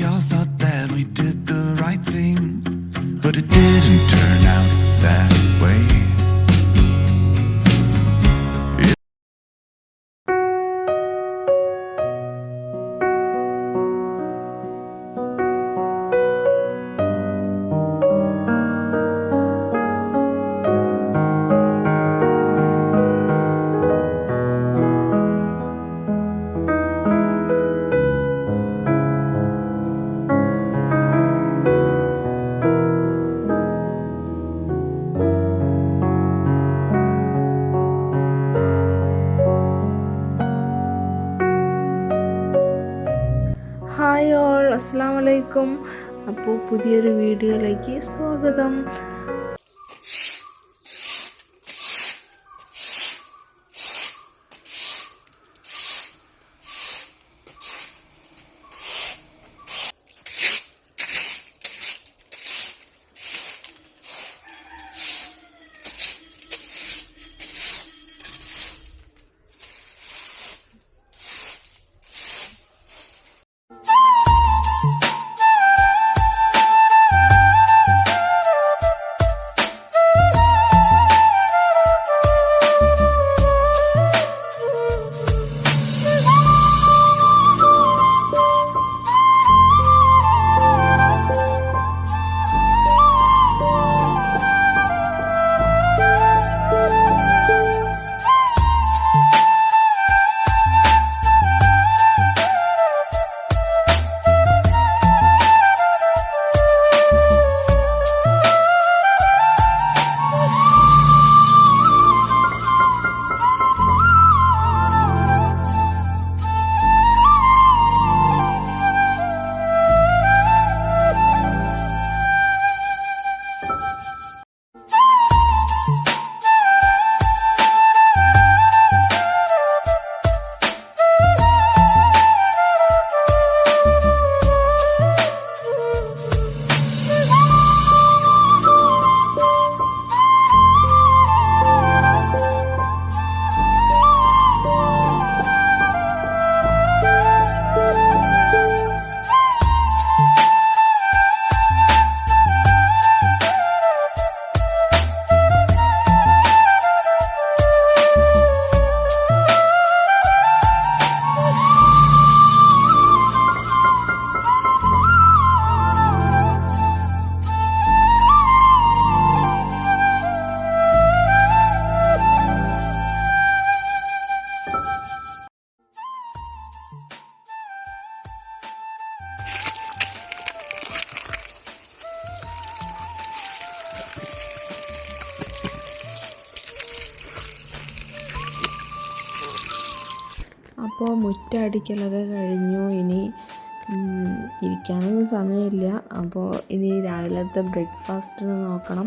all thought that we did the right thing, but it didn't turn out that way. Hi all, അസ്സലാമു അലൈക്കും. അപ്പോൾ പുതിയൊരു വീഡിയോയിലേക്ക് സ്വാഗതം. അപ്പോൾ മുറ്റടിക്കലൊക്കെ കഴിഞ്ഞു. ഇനി ഇരിക്കാനൊന്നും സമയമില്ല. അപ്പോൾ ഇനി രാവിലത്തെ ബ്രേക്ക്ഫാസ്റ്റിന് നോക്കണം.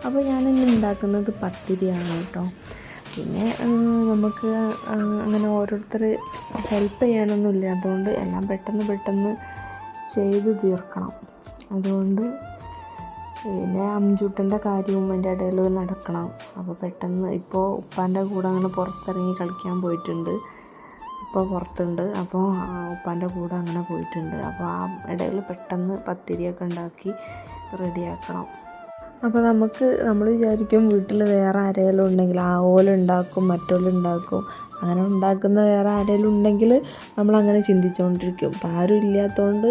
അപ്പോൾ ഞാനിന്ന് ഉണ്ടാക്കുന്നത് പത്തിരിയാണ് കേട്ടോ. പിന്നെ നമുക്ക് അങ്ങനെ ഓരോരുത്തർ ഹെൽപ്പ് ചെയ്യാനൊന്നും ഇല്ലാത്തതുകൊണ്ട് എല്ലാം പെട്ടെന്ന് ചെയ്ത് തീർക്കണം. അതുകൊണ്ട് പിന്നെ അംജൂട്ടൻ്റെ കാര്യവും അതിൻ്റെ ഇടയിൽ നടക്കണം. അപ്പോൾ പെട്ടെന്ന് ഇപ്പോൾ ഉപ്പാൻ്റെ കൂടെ അങ്ങനെ പുറത്തിറങ്ങി കളിക്കാൻ പോയിട്ടുണ്ട്. ഇപ്പോൾ പുറത്തുണ്ട്. അപ്പോൾ ഉപ്പാൻ്റെ കൂടെ അങ്ങനെ പോയിട്ടുണ്ട്. അപ്പോൾ ആ ഇടയിൽ പെട്ടെന്ന് പത്തിരിയൊക്കെ ഉണ്ടാക്കി റെഡിയാക്കണം. അപ്പോൾ നമ്മൾ വിചാരിക്കും വീട്ടിൽ വേറെ ആരെങ്കിലും ഉണ്ടെങ്കിൽ ആ ഓലുണ്ടാക്കും മറ്റോലുണ്ടാക്കും, അങ്ങനെ ഉണ്ടാക്കുന്ന വേറെ ആരെങ്കിലും ഉണ്ടെങ്കിൽ നമ്മളങ്ങനെ ചിന്തിച്ചുകൊണ്ടിരിക്കും. അപ്പോൾ ആരും ഇല്ലാത്തതുകൊണ്ട്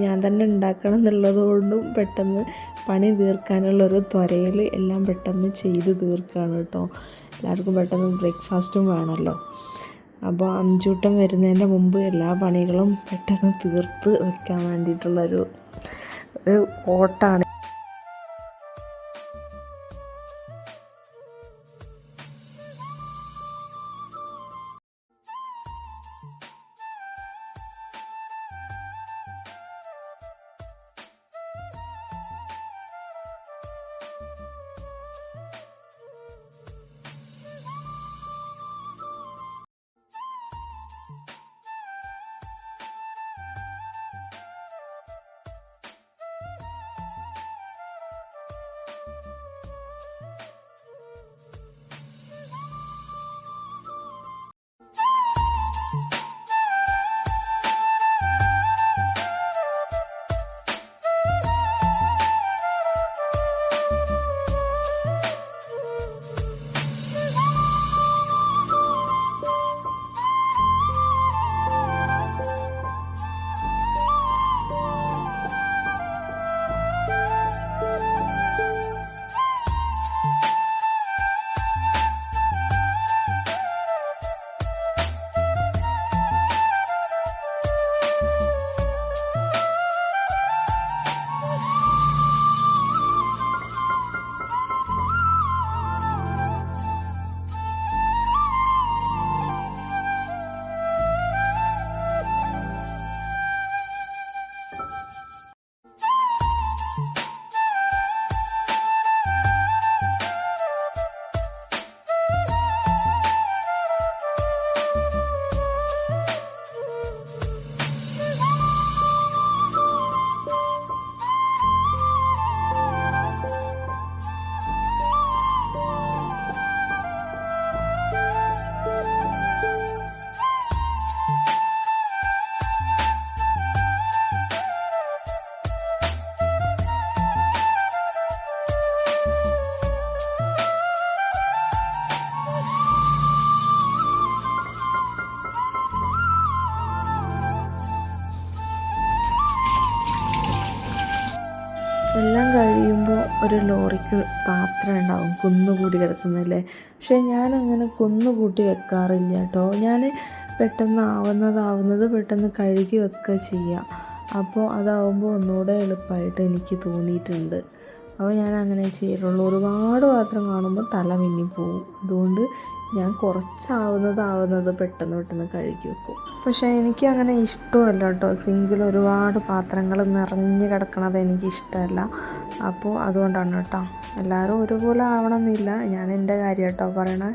ഞാൻ തന്നെ ഉണ്ടാക്കണം എന്നുള്ളതുകൊണ്ടും പെട്ടെന്ന് പണി തീർക്കാനുള്ളൊരു ത്വരയിൽ എല്ലാം പെട്ടെന്ന് ചെയ്ത് തീർക്കുകയാണ് കേട്ടോ. എല്ലാവർക്കും പെട്ടെന്ന് ബ്രേക്ക്ഫാസ്റ്റും വേണമല്ലോ. അപ്പോൾ അംജൂട്ടൻ വരുന്നതിൻ്റെ മുമ്പ് എല്ലാ പണികളും പെട്ടെന്ന് തീർത്ത് വെക്കാൻ വേണ്ടിയിട്ടുള്ളൊരു ഓട്ടാണ്. ഒരു ലോറിക്ക് പാത്രം ഉണ്ടാവും കുന്നുകൂടി കിടക്കുന്നല്ലേ. പക്ഷേ ഞാനങ്ങനെ കുന്നുകൂട്ടി വെക്കാറില്ല കേട്ടോ. ഞാൻ പെട്ടെന്ന് ആവുന്നത് പെട്ടെന്ന് കഴുകി വെക്കുക ചെയ്യുക. അപ്പോൾ അതാവുമ്പോൾ ഒന്നുകൂടെ എളുപ്പമായിട്ട് എനിക്ക് തോന്നിയിട്ടുണ്ട്. അപ്പോൾ ഞാൻ അങ്ങനെ ചെയ്യാറുള്ളൂ. ഒരുപാട് പാത്രം കാണുമ്പോൾ തല മിന്നിപ്പോവും. അതുകൊണ്ട് ഞാൻ കുറച്ചാവുന്നത് പെട്ടെന്ന് കഴുകി വെക്കും. പക്ഷേ എനിക്ക് അങ്ങനെ ഇഷ്ടമല്ല കേട്ടോ. സിങ്കിൽ ഒരുപാട് പാത്രങ്ങൾ നിറഞ്ഞ് കിടക്കണത് എനിക്കിഷ്ടമല്ല. അപ്പോൾ അതുകൊണ്ടാണ് കേട്ടോ. എല്ലാവരും ഒരുപോലെ ആവണമെന്നില്ല. ഞാൻ എൻ്റെ കാര്യം കേട്ടോ പറയണേ.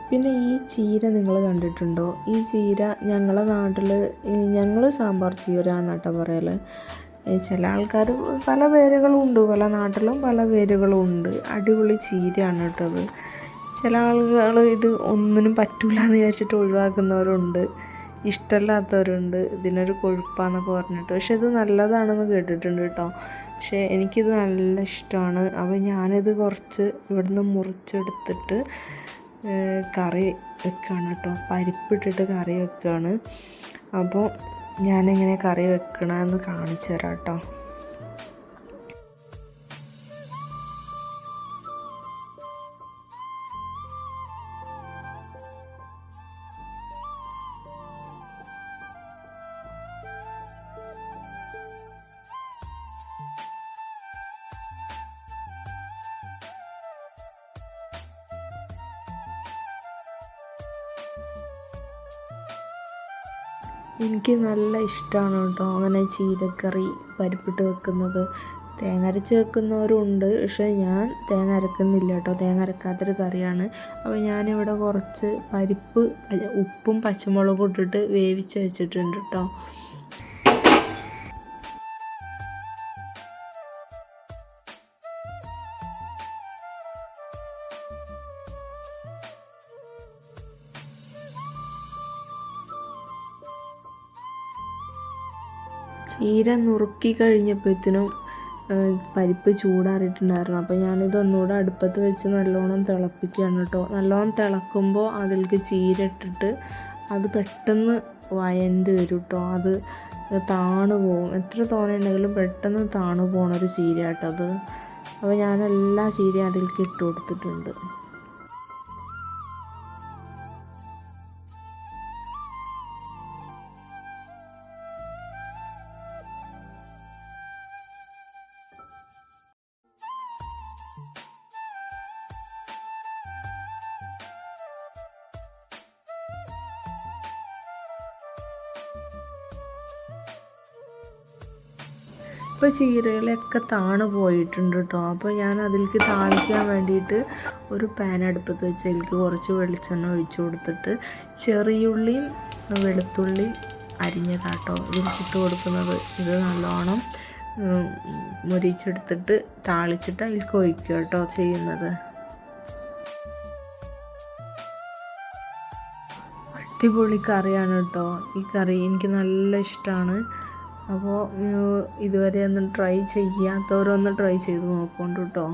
പിന്നെ ഈ ചീര നിങ്ങൾ കണ്ടിട്ടുണ്ടോ? ഈ ചീര ഞങ്ങളെ നാട്ടിൽ ഞങ്ങൾ സാമ്പാർ ചീര എന്നാട്ടോ പറയൽ. ചില ആൾക്കാർ പല പേരുകളും ഉണ്ട്, പല നാട്ടിലും പല പേരുകളും ഉണ്ട്. അടിപൊളി ചീരയാണ് കേട്ടത്. ചില ആളുകൾ ഇത് ഒന്നിനും പറ്റില്ല എന്ന് വിചാരിച്ചിട്ട് ഒഴിവാക്കുന്നവരുണ്ട്, ഇഷ്ടമില്ലാത്തവരുണ്ട്. ഇതിനൊരു കൊഴുപ്പാന്നൊക്കെ പറഞ്ഞിട്ട്. പക്ഷെ ഇത് നല്ലതാണെന്ന് കേട്ടിട്ടുണ്ട് കേട്ടോ. പക്ഷേ എനിക്കിത് നല്ല ഇഷ്ടമാണ്. അപ്പോൾ ഞാനിത് കുറച്ച് ഇവിടുന്ന് മുറിച്ചെടുത്തിട്ട് കറി വെക്കുകയാണ് കേട്ടോ. പരിപ്പിട്ടിട്ട് കറി വെക്കുകയാണ്. അപ്പോൾ ഞാനെങ്ങനെ കറി വെക്കണമെന്ന് കാണിച്ചു തരാം കേട്ടോ. എനിക്ക് നല്ല ഇഷ്ടമാണ് കേട്ടോ അങ്ങനെ ചീരക്കറി പരിപ്പിട്ട് വെക്കുന്നത്. തേങ്ങ അരച്ച് വെക്കുന്നവരും ഉണ്ട്, പക്ഷേ ഞാൻ തേങ്ങ അരക്കുന്നില്ല കേട്ടോ. തേങ്ങ അരക്കാത്തൊരു കറിയാണ്. അപ്പോൾ ഞാനിവിടെ കുറച്ച് പരിപ്പ് ഉപ്പും പച്ചമുളകും ഇട്ടിട്ട് വേവിച്ച് വെച്ചിട്ടുണ്ട് കേട്ടോ. ചീര നുറുക്കി കഴിഞ്ഞപ്പോഴത്തേനും പരിപ്പ് ചൂടാറിയിട്ടുണ്ടായിരുന്നു. അപ്പോൾ ഞാനിത് ഒന്നുകൂടെ അടുപ്പത്ത് വെച്ച് നല്ലോണം തിളപ്പിക്കുകയാണ് കേട്ടോ. നല്ലോണം തിളക്കുമ്പോൾ അതിലേക്ക് ചീര ഇട്ടിട്ട് അത് പെട്ടെന്ന് വയണ്ട് വരും കേട്ടോ. അത് താണു പോവും. എത്ര തോനെയുണ്ടെങ്കിലും പെട്ടെന്ന് താണു പോണൊരു ചീര കേട്ടോ അത്. അപ്പോൾ ഞാൻ എല്ലാ ചീരയും അതിലേക്ക് ഇട്ട് കൊടുത്തിട്ടുണ്ട്. ഇപ്പോൾ ചീരകളൊക്കെ താണു പോയിട്ടുണ്ട് കേട്ടോ. അപ്പോൾ ഞാൻ അതിലേക്ക് താളിക്കാൻ വേണ്ടിയിട്ട് ഒരു പാൻ അടുപ്പത്ത് വെച്ച് അതിലേക്ക് കുറച്ച് വെളിച്ചെണ്ണ ഒഴിച്ചു കൊടുത്തിട്ട് ചെറിയുള്ളിയും വെളുത്തുള്ളിയും അരിഞ്ഞതാട്ടോ ഇതിലേക്ക് ഇട്ട് കൊടുക്കുന്നത്. ഇത് നല്ലോണം മുരിച്ചെടുത്തിട്ട് താളിച്ചിട്ട് അതിലേക്ക് ഒഴിക്കുക കേട്ടോ ചെയ്യുന്നത്. അടിപൊളി കറിയാണ് കേട്ടോ ഈ കറി. എനിക്ക് നല്ല ഇഷ്ടമാണ്. അപ്പോൾ ഇതുവരെ ഒന്നും ട്രൈ ചെയ്യാത്തവരൊന്ന് ട്രൈ ചെയ്ത് നോക്കൊണ്ട് കേട്ടോ.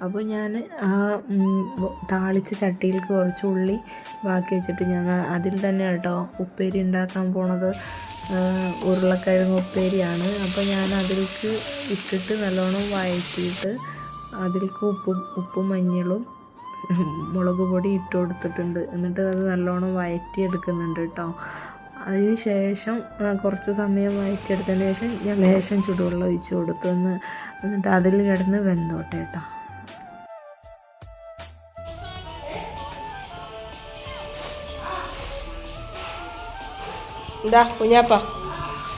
അപ്പോൾ ഞാൻ ആ താളിച്ച ചട്ടിയിലേക്ക് കുറച്ച് ഉള്ളി ബാക്കി വെച്ചിട്ട് ഞാൻ അതിൽ തന്നെ കേട്ടോ ഉപ്പേരി ഉണ്ടാക്കാൻ പോണത്. ഉരുളക്കിഴങ്ങ് ഉപ്പേരിയാണ്. അപ്പോൾ ഞാൻ അതിലേക്ക് ഇട്ടിട്ട് നല്ലോണം വഴറ്റിയിട്ട് അതിലേക്ക് ഉപ്പും മഞ്ഞളും മുളക് പൊടി ഇട്ട് കൊടുത്തിട്ടുണ്ട്. എന്നിട്ട് അത് നല്ലോണം വഴറ്റിയെടുക്കുന്നുണ്ട് കേട്ടോ. അതിന് ശേഷം കുറച്ച് സമയം വഴറ്റിയെടുത്തതിന് ശേഷം ഞാൻ ലേശം ചൂടുവെള്ളം ഒഴിച്ച് കൊടുത്തു. എന്നിട്ട് അതിൽ കിടന്ന് വെന്തോട്ടെ കേട്ടോ.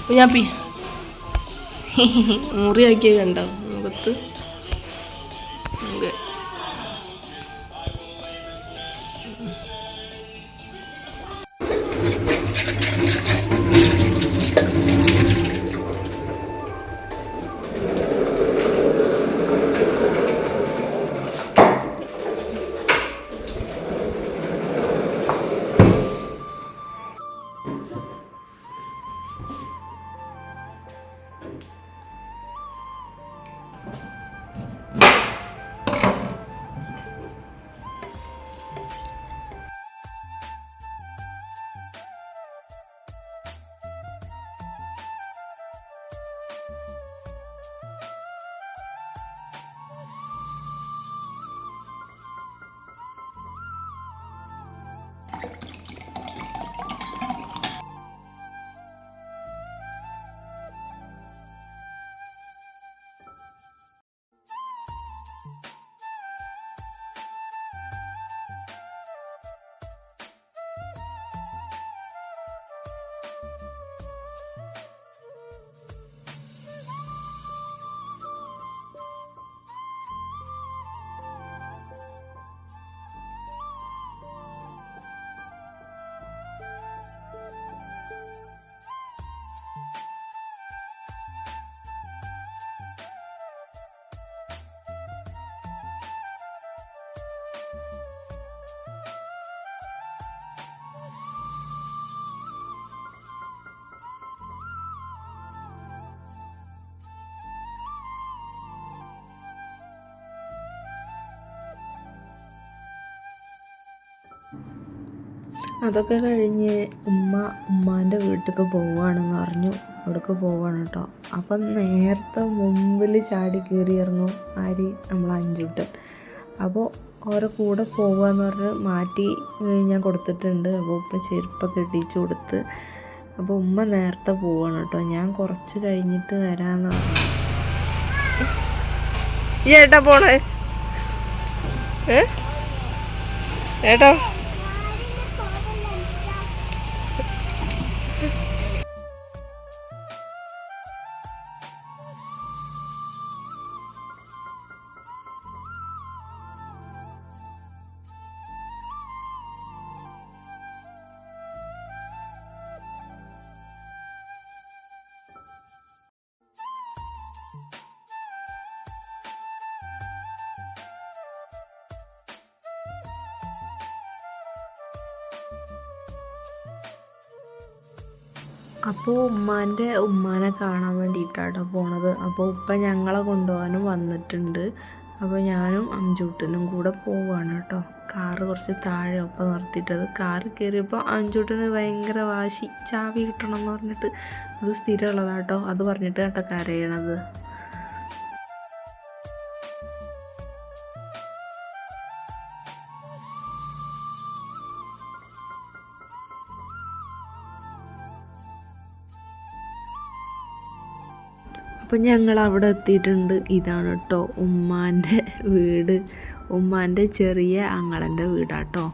കുഞ്ഞാപ്പി മുറിയാക്കിയ കണ്ടോ മുഖത്ത്. അതൊക്കെ കഴിഞ്ഞ് ഉമ്മാൻ്റെ വീട്ടിലേക്ക് പോവുകയാണെന്ന് പറഞ്ഞു. അവിടേക്ക് പോവുകയാണ് കേട്ടോ. അപ്പം നേരത്തെ മുമ്പിൽ ചാടി കയറി ഇറങ്ങും ആര്, നമ്മൾ അഞ്ചൂട്ടൻ. അപ്പോൾ ഓരോ കൂടെ പോവുകയെന്ന് പറഞ്ഞ് മാറ്റി ഞാൻ കൊടുത്തിട്ടുണ്ട്. അപ്പോൾ ഉപ്പ ചെരുപ്പൊക്കെ ഇടിച്ചു കൊടുത്ത്. അപ്പോൾ ഉമ്മ നേരത്തെ പോവുകയാണ് കേട്ടോ. ഞാൻ കുറച്ച് കഴിഞ്ഞിട്ട് വരാമെന്ന് പറഞ്ഞു. ഈ ഏട്ടാ പോണേ? ഏട്ടാ അപ്പോൾ ഉമ്മാനെ കാണാൻ വേണ്ടിയിട്ടാണ് പോണത്. അപ്പോൾ ഉപ്പ ഞങ്ങളെ കൊണ്ടുപോകാനും വന്നിട്ടുണ്ട്. അപ്പോൾ ഞാനും അഞ്ചൂട്ടനും കൂടെ പോവുകയാണ് കേട്ടോ. കാറ് കുറച്ച് താഴെ ഒപ്പം നിർത്തിയിട്ടത്. കാറ് കയറിയപ്പോൾ അഞ്ചൂട്ടന് ഭയങ്കര വാശി, ചാവി കിട്ടണം എന്ന് പറഞ്ഞിട്ട്. അത് സ്ഥിരമുള്ളതാട്ടോ. അത് പറഞ്ഞിട്ട് കേട്ടോ കരയണത്. അപ്പം ഞങ്ങൾ അവിടെ എത്തിയിട്ടുണ്ട്. ഇതാണ് കേട്ടോ ഉമ്മാൻ്റെ വീട്. ഉമ്മാൻ്റെ ചെറിയ ആങ്ങളൻ്റെ വീടാട്ടോ.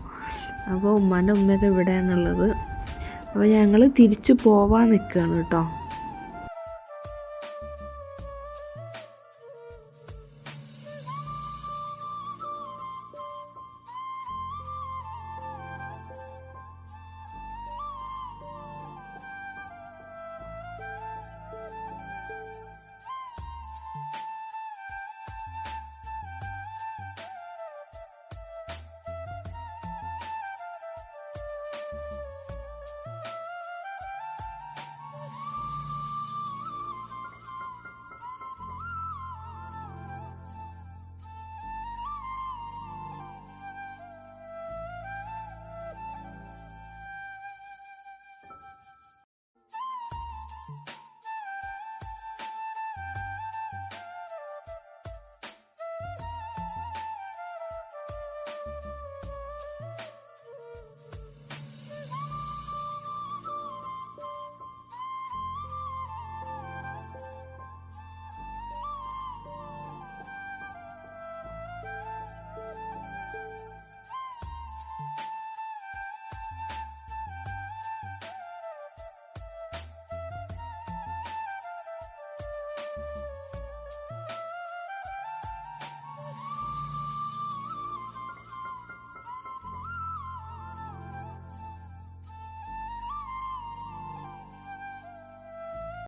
അപ്പോൾ ഉമ്മാൻ്റെ ഉമ്മയൊക്കെ ഇവിടെയാണുള്ളത്. അപ്പോൾ ഞങ്ങൾ തിരിച്ചു പോവാൻ നിൽക്കുകയാണ് കേട്ടോ.